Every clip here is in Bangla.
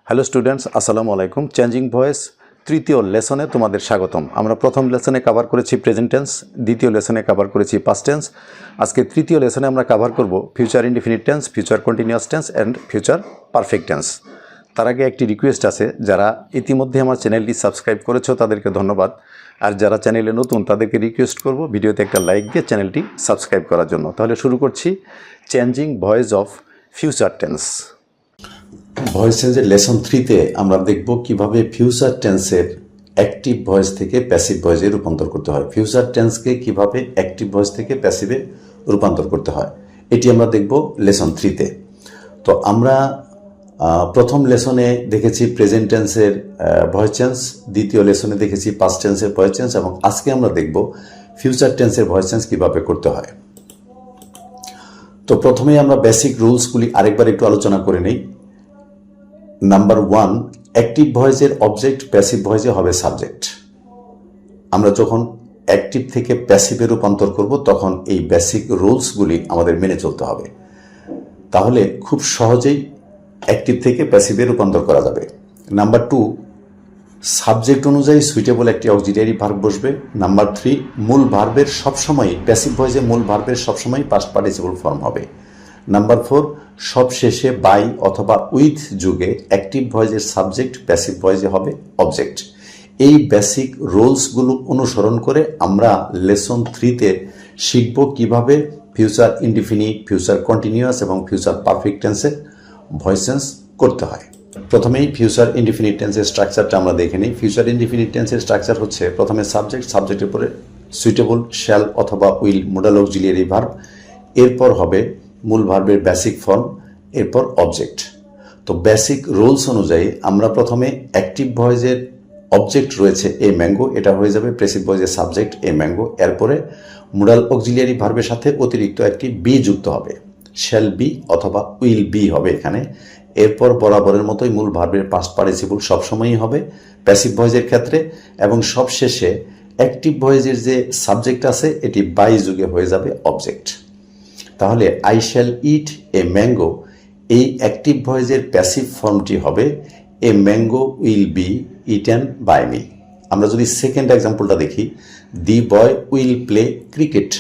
হ্যালো স্টুডেন্টস, আসসালামু আলাইকুম। চেঞ্জিং ভয়েস তৃতীয় লেসনে তোমাদের স্বাগতম। আমরা প্রথম লেসনে কভার করেছি প্রেজেন্ট টেন্স, দ্বিতীয় লেসনে কভার করেছি পাস্ট টেন্স। আজকে তৃতীয় লেসনে আমরা কভার করব future indefinite tense, future continuous tense and future perfect tense. তার আগে একটি রিকোয়েস্ট আছে, যারা ইতিমধ্যে আমার চ্যানেলটি সাবস্ক্রাইব করেছো তাদেরকে ধন্যবাদ, আর যারা চ্যানেলে নতুন তাদেরকে রিকোয়েস্ট করব ভিডিওতে একটা লাইক দিয়ে চ্যানেলটি সাবস্ক্রাইব করার জন্য। তাহলে শুরু করছি changing voice of future tense. Voice টেন্সের লেসন 3তে আমরা দেখব কিভাবে ফিউচার টেন্সের অ্যাক্টিভ ভয়েস থেকে প্যাসিভ ভয়েসে রূপান্তর করতে হয়। ফিউচার টেন্সকে কিভাবে অ্যাক্টিভ ভয়েস থেকে প্যাসিভে রূপান্তর করতে হয় এটি আমরা দেখব লেসন 3তে। তো আমরা প্রথম লেসনে দেখেছি প্রেজেন্ট টেন্সের ভয়েস চেঞ্জ, দ্বিতীয় লেসনে দেখেছি পাস্ট টেন্সের ভয়েস চেঞ্জ, এবং আজকে আমরা দেখব ফিউচার টেন্সের ভয়েস চেঞ্জ কিভাবে করতে হয়। তো প্রথমেই আমরা বেসিক রুলসগুলি আরেকবার একটু আলোচনা করে নেই। নাম্বার 1, অ্যাক্টিভ ভয়েসের অবজেক্ট প্যাসিভ ভয়েসে হবে সাবজেক্ট। আমরা যখন অ্যাক্টিভ থেকে প্যাসিভে রূপান্তর করব তখন এই বেসিক রুলসগুলি আমাদের মেনে চলতে হবে, তাহলে খুব সহজেই অ্যাক্টিভ থেকে প্যাসিভে রূপান্তর করা যাবে। নাম্বার 2, সাবজেক্ট অনুযায়ী সুইটেবল একটি অক্সিলিয়ারি ভার্ব বসবে। নাম্বার 3, মূল ভার্বের সবসময় প্যাসিভ ভয়েসে মূল ভার্বের সবসময় পাস্ট পার্টিসিপল ফর্ম হবে। নাম্বার 4, সব শেষে বাই অথবা উইথ যুগে অ্যাক্টিভ ভয়েসের সাবজেক্ট প্যাসিভ ভয়েসে হবে অবজেক্ট। এই বেসিক রুলসগুলো অনুসরণ করে আমরা লেসন 3তে শিখব কিভাবে ফিউচার ইনডিফিনিট, ফিউচার কন্টিনিউয়াস এবং ফিউচার পারফেক্ট টেন্সের ভয়েস চেঞ্জ করতে হয়। প্রথমেই ফিউচার ইনডিফিনিট টেন্সের স্ট্রাকচারটা আমরা দেখে নিই। ফিউচার ইনডিফিনিট টেন্সের স্ট্রাকচার হচ্ছে প্রথমে সাবজেক্ট, সাবজেক্টের পরে সুইটেবল, শ্যাল অথবা উইল মোডাল অক্সিলিয়ারি ভার্ব, এরপর হবে মূল ভার্বের বেসিক ফর্ম, এরপর অবজেক্ট। তো বেসিক রুলস অনুযায়ী আমরা প্রথমে অ্যাক্টিভ ভয়েসের অবজেক্ট রয়েছে এ ম্যাঙ্গো, এটা হয়ে যাবে প্যাসিভ ভয়েসের সাবজেক্ট এ ম্যাঙ্গো। এরপরে মোডাল অক্সিলিয়ারি ভার্বের সাথে অতিরিক্ত একটি বি যুক্ত হবে, শ্যাল বি অথবা উইল বি হবে এখানে। এরপর বরাবরের মতোই মূল ভার্বের পাস্ট পার্টিসিপল সবসময়ই হবে প্যাসিভ ভয়েসের ক্ষেত্রে, এবং সবশেষে অ্যাক্টিভ ভয়েসের যে সাবজেক্ট আছে এটি বাই যুগে হয়ে যাবে অবজেক্ট। তাহলে I shall eat a mango, এই অ্যাক্টিভ ভয়েসের প্যাসিভ ফর্মটি হবে a mango will be eaten by me. আমরা যদি সেকেন্ড এক্সাম্পলটা দেখি, the boy will play cricket.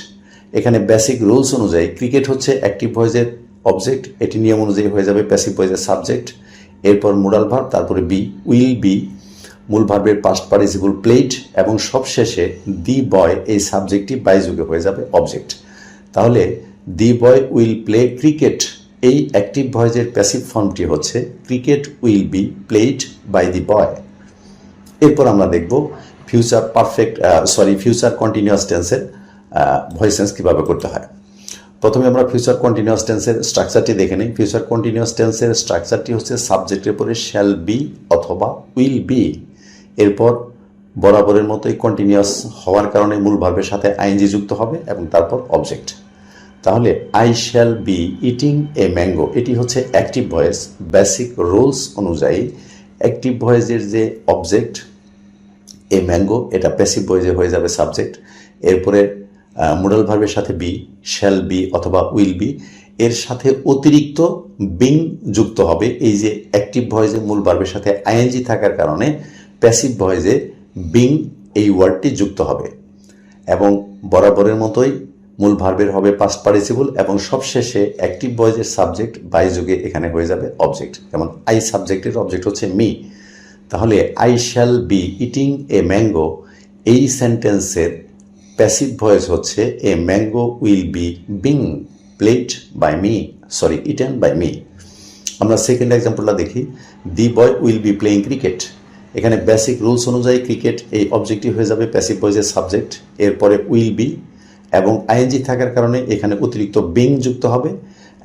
এখানে বেসিক রুলস অনুযায়ী ক্রিকেট হচ্ছে অ্যাক্টিভ ভয়েসের অবজেক্ট, এটি নিয়ম অনুযায়ী হয়ে যাবে প্যাসিভ ভয়েসের সাবজেক্ট, এরপর মোডাল ভার্ব, তারপরে বি উইল বি মূল ভার্বের পাস্ট পার্টিসিপল প্লেড, এবং সবশেষে দি বয় এই সাবজেক্টটি বাই যুগে হয়ে যাবে অবজেক্ট। তাহলে the boy will play cricket, এই অ্যাক্টিভ ভয়েসের প্যাসিভ ফর্মটি হচ্ছে cricket will be played by the boy. এরপর আমরা দেখব ফিউচার ফিউচার কন্টিনিউয়াস টেন্সের ভয়েস চেঞ্জ কীভাবে করতে হয়। প্রথমে আমরা ফিউচার কন্টিনিউয়াস টেন্সের স্ট্রাকচারটি দেখে নিই। ফিউচার কন্টিনিউয়াস টেন্সের স্ট্রাকচারটি হচ্ছে সাবজেক্টের পরে শ্যাল বি অথবা উইল বি, এরপর বরাবরের মতোই কন্টিনিউয়াস হওয়ার কারণে মূল ভার্বের সাথে আইএনজি যুক্ত হবে এবং তারপর অবজেক্ট। তাহলে I shall be eating a mango, এটি হচ্ছে অ্যাক্টিভ ভয়েস। বেসিক রুলস অনুযায়ী অ্যাক্টিভ ভয়েসের যে অবজেক্ট এ ম্যাঙ্গো, এটা প্যাসিভ ভয়েসে হয়ে যাবে সাবজেক্ট। এরপরে মোডাল ভার্বের সাথে বি, শ্যাল বি অথবা উইল বি, এর সাথে অতিরিক্ত বিং যুক্ত হবে। এই যে অ্যাক্টিভ ভয়েসে মূল ভার্বের সাথে আইএনজি থাকার কারণে প্যাসিভ ভয়েসে বিং এই ওয়ার্ডটি যুক্ত হবে, এবং বরাবরের মতোই মূল ভার্বের হবে পাস্ট পার্টিসিপল, এবং সবশেষে অ্যাক্টিভ ভয়েসের সাবজেক্ট বাই যুগে এখানে হয়ে যাবে অবজেক্ট। যেমন আই সাবজেক্টের অবজেক্ট হচ্ছে মি, তাহলে I shall be eating a mango, এই সেন্টেন্সের প্যাসিভ ভয়েস হচ্ছে a mango will be being played by me, eaten by me. আমরা সেকেন্ড এক্সাম্পলটা দেখি, the boy will be playing cricket. এখানে বেসিক রুলস অনুযায়ী ক্রিকেট এই অবজেক্টিভ হয়ে যাবে প্যাসিভ ভয়েসের সাবজেক্ট, এরপরে উইল বি এবং আইএনজি থাকার কারণে এখানে অতিরিক্ত বিং যুক্ত হবে,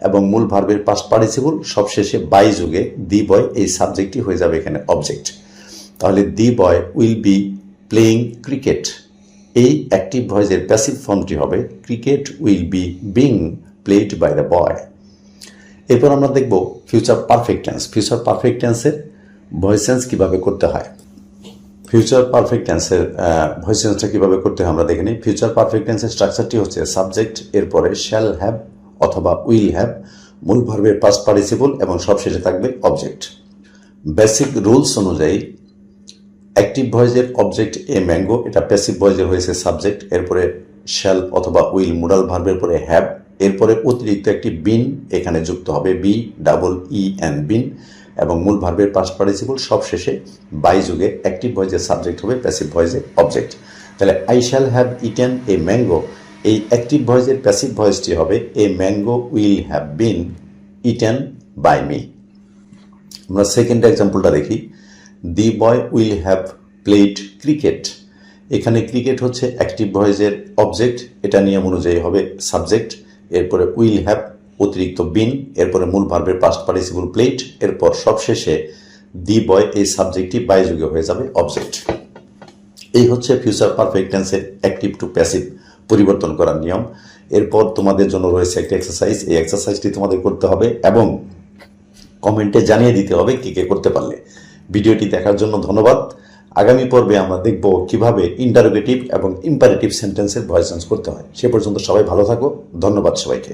এবং মূল ভার্বের পাস্ট পার্টিসিপল সবশেষে বাই যুগে দি বয় এই সাবজেক্টটি হয়ে যাবে এখানে অবজেক্ট। তাহলে the boy will be playing cricket, এই অ্যাক্টিভ ভয়েসের প্যাসিভ ফর্মটি হবে cricket will be being played by the boy. এরপর আমরা দেখব future perfect tense. Future perfect টেন্সের ভয়েস চেঞ্জ কীভাবে করতে হয়। ফিউচার পারফেক্ট টেন্সের ভয়েস চেঞ্জটা কীভাবে করতে হয় আমরা দেখে নিই। ফিউচার পারফেক্ট টেন্সের স্ট্রাকচারটি হচ্ছে সাবজেক্ট, এরপরে শ্যাল হ্যাভ অথবা উইল হ্যাভ, মূল ভার্বের পাস্ট পার্টিসিপল, এবং সবশেষে থাকবে অবজেক্ট। বেসিক রুলস অনুযায়ী অ্যাক্টিভ ভয়েসের অবজেক্ট এ ম্যাঙ্গো, এটা প্যাসিভ ভয়েসের হয়েছে সাবজেক্ট, এরপরে শ্যাল অথবা উইল মোডাল ভার্বের পরে হ্যাভ, এরপরে অতিরিক্ত একটি বিন এখানে যুক্ত হবে, BEEN বিন, এবং মূল ভার্বের পাস্ট পার্টিসিপল সব শেষে বাই যুগে অ্যাক্টিভ ভয়েসের সাবজেক্ট হবে, প্যাসিভ ভয়েসের অবজেক্ট। তাহলে I shall have eaten a mango, এই অ্যাক্টিভ ভয়েসের প্যাসিভ ভয়েসটি হবে a mango will have been eaten by me. আমরা সেকেন্ড এক্সাম্পলটা দেখি। The boy will have played cricket, এখানে ক্রিকেট হচ্ছে অ্যাক্টিভ ভয়েসের অবজেক্ট, এটা নিয়ম অনুযায়ী হবে সাবজেক্ট, এরপরে উইল হ্যাভ অতিরিক্ত বিন, এরপরে মূল ভার্বের পাস্ট পার্টিসিপল প্লেড, এরপর সবশেষে দি বয় এই সাবজেক্টটি বাই যুগে হয়ে যাবে অবজেক্ট। এই হচ্ছে ফিউচার পারফেক্ট টেন্সের অ্যাক্টিভ টু প্যাসিভ পরিবর্তন করার নিয়ম। এরপর তোমাদের জন্য রয়েছে একটা এক্সারসাইজ, এই এক্সারসাইজটি তোমাদের করতে হবে এবং কমেন্টে জানিয়ে দিতে হবে কে কে করতে পারলে। ভিডিওটি দেখার জন্য ধন্যবাদ। আগামী পর্বে আমরা দেখব কিভাবে ইন্টারোগেটিভ এবং ইম্পারেটিভ সেন্টেন্সের ভয়েস চেঞ্জ করতে হয়। সে পর্যন্ত সবাই ভালো থাকো, ধন্যবাদ সবাইকে।